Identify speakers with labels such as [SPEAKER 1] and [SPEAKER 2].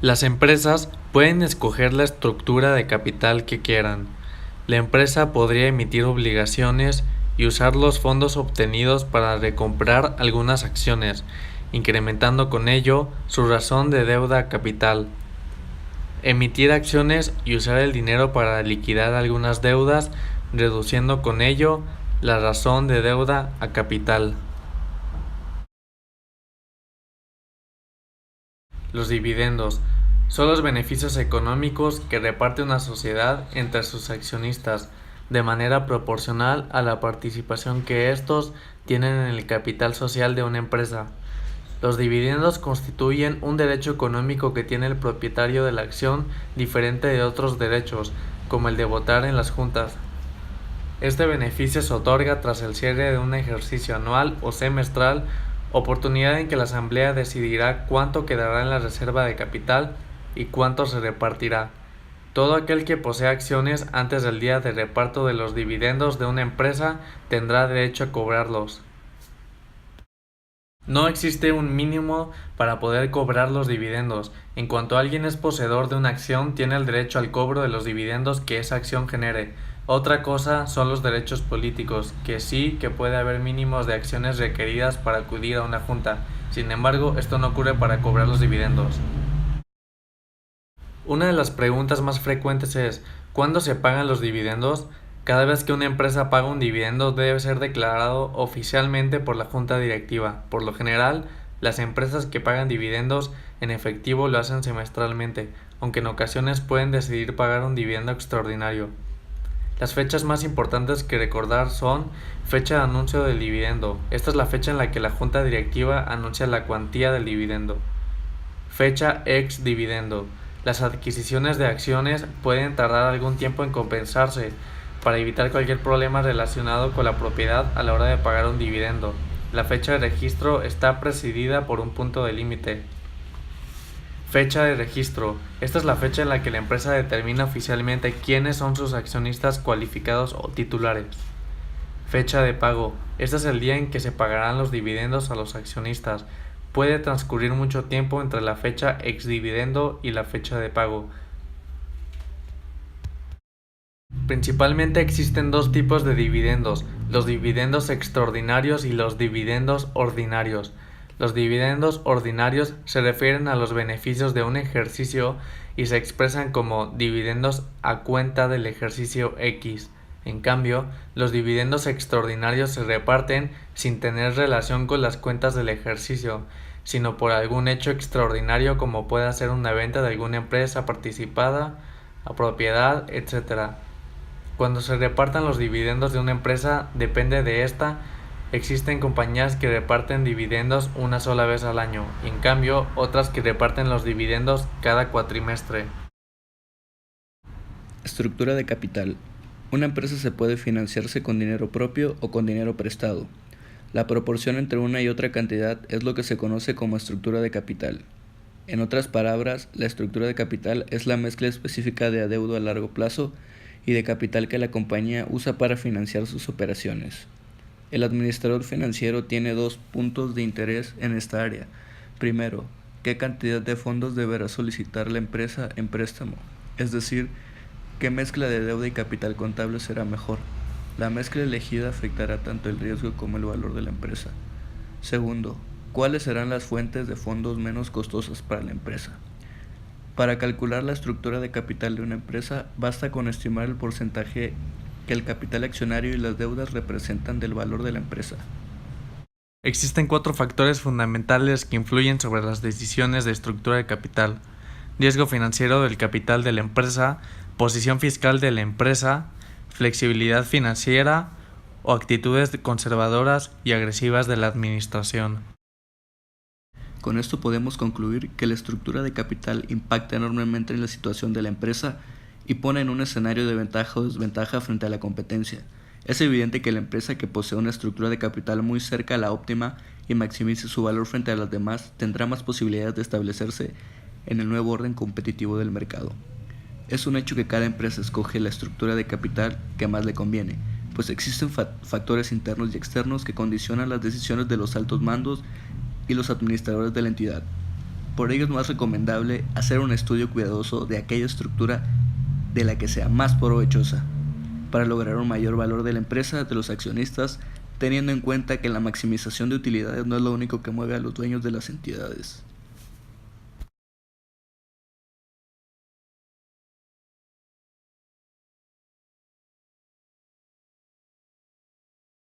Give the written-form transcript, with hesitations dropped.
[SPEAKER 1] Las empresas pueden escoger la estructura de capital que quieran. La empresa podría emitir obligaciones y usar los fondos obtenidos para recomprar algunas acciones, incrementando con ello su razón de deuda a capital. Emitir acciones y usar el dinero para liquidar algunas deudas, reduciendo con ello la razón de deuda a capital. Los dividendos son los beneficios económicos que reparte una sociedad entre sus accionistas de manera proporcional a la participación que estos tienen en el capital social de una empresa. Los dividendos constituyen un derecho económico que tiene el propietario de la acción diferente de otros derechos, como el de votar en las juntas. Este beneficio se otorga tras el cierre de un ejercicio anual o semestral, oportunidad en que la Asamblea decidirá cuánto quedará en la reserva de capital y cuánto se repartirá. Todo aquel que posea acciones antes del día de reparto de los dividendos de una empresa tendrá derecho a cobrarlos. No existe un mínimo para poder cobrar los dividendos. En cuanto alguien es poseedor de una acción, tiene el derecho al cobro de los dividendos que esa acción genere. Otra cosa son los derechos políticos, que sí que puede haber mínimos de acciones requeridas para acudir a una junta. Sin embargo, esto no ocurre para cobrar los dividendos. Una de las preguntas más frecuentes es: ¿cuándo se pagan los dividendos? Cada vez que una empresa paga un dividendo debe ser declarado oficialmente por la junta directiva. Por lo general, las empresas que pagan dividendos en efectivo lo hacen semestralmente, aunque en ocasiones pueden decidir pagar un dividendo extraordinario. Las fechas más importantes que recordar son: fecha de anuncio del dividendo. Esta es la fecha en la que la junta directiva anuncia la cuantía del dividendo. Fecha ex dividendo. Las adquisiciones de acciones pueden tardar algún tiempo en compensarse, para evitar cualquier problema relacionado con la propiedad a la hora de pagar un dividendo. La fecha de registro está precedida por un punto de límite. Fecha de registro. Esta es la fecha en la que la empresa determina oficialmente quiénes son sus accionistas cualificados o titulares. Fecha de pago. Este es el día en que se pagarán los dividendos a los accionistas. Puede transcurrir mucho tiempo entre la fecha ex dividendo y la fecha de pago. Principalmente existen dos tipos de dividendos: los dividendos extraordinarios y los dividendos ordinarios. Los dividendos ordinarios se refieren a los beneficios de un ejercicio y se expresan como dividendos a cuenta del ejercicio X. En cambio, los dividendos extraordinarios se reparten sin tener relación con las cuentas del ejercicio, sino por algún hecho extraordinario, como puede ser una venta de alguna empresa participada, a propiedad, etc. Cuando se repartan los dividendos de una empresa, depende de esta. Existen compañías que reparten dividendos una sola vez al año, y en cambio otras que reparten los dividendos cada cuatrimestre.
[SPEAKER 2] Estructura de capital. Una empresa se puede financiarse con dinero propio o con dinero prestado. La proporción entre una y otra cantidad es lo que se conoce como estructura de capital. En otras palabras, la estructura de capital es la mezcla específica de adeudo a largo plazo y de capital que la compañía usa para financiar sus operaciones. El administrador financiero tiene dos puntos de interés en esta área. Primero, qué cantidad de fondos deberá solicitar la empresa en préstamo, es decir, qué mezcla de deuda y capital contable será mejor. La mezcla elegida afectará tanto el riesgo como el valor de la empresa. Segundo, ¿cuáles serán las fuentes de fondos menos costosas para la empresa? Para calcular la estructura de capital de una empresa, basta con estimar el porcentaje que el capital accionario y las deudas representan del valor de la empresa.
[SPEAKER 1] Existen 4 factores fundamentales que influyen sobre las decisiones de estructura de capital: riesgo financiero del capital de la empresa, posición fiscal de la empresa, flexibilidad financiera o actitudes conservadoras y agresivas de la administración.
[SPEAKER 2] Con esto podemos concluir que la estructura de capital impacta enormemente en la situación de la empresa y pone en un escenario de ventaja o desventaja frente a la competencia. Es evidente que la empresa que posee una estructura de capital muy cerca a la óptima y maximice su valor frente a las demás tendrá más posibilidades de establecerse en el nuevo orden competitivo del mercado. Es un hecho que cada empresa escoge la estructura de capital que más le conviene, pues existen factores internos y externos que condicionan las decisiones de los altos mandos y los administradores de la entidad. Por ello es más recomendable hacer un estudio cuidadoso de aquella estructura de la que sea más provechosa, para lograr un mayor valor de la empresa, de los accionistas, teniendo en cuenta que la maximización de utilidades no es lo único que mueve a los dueños de las entidades.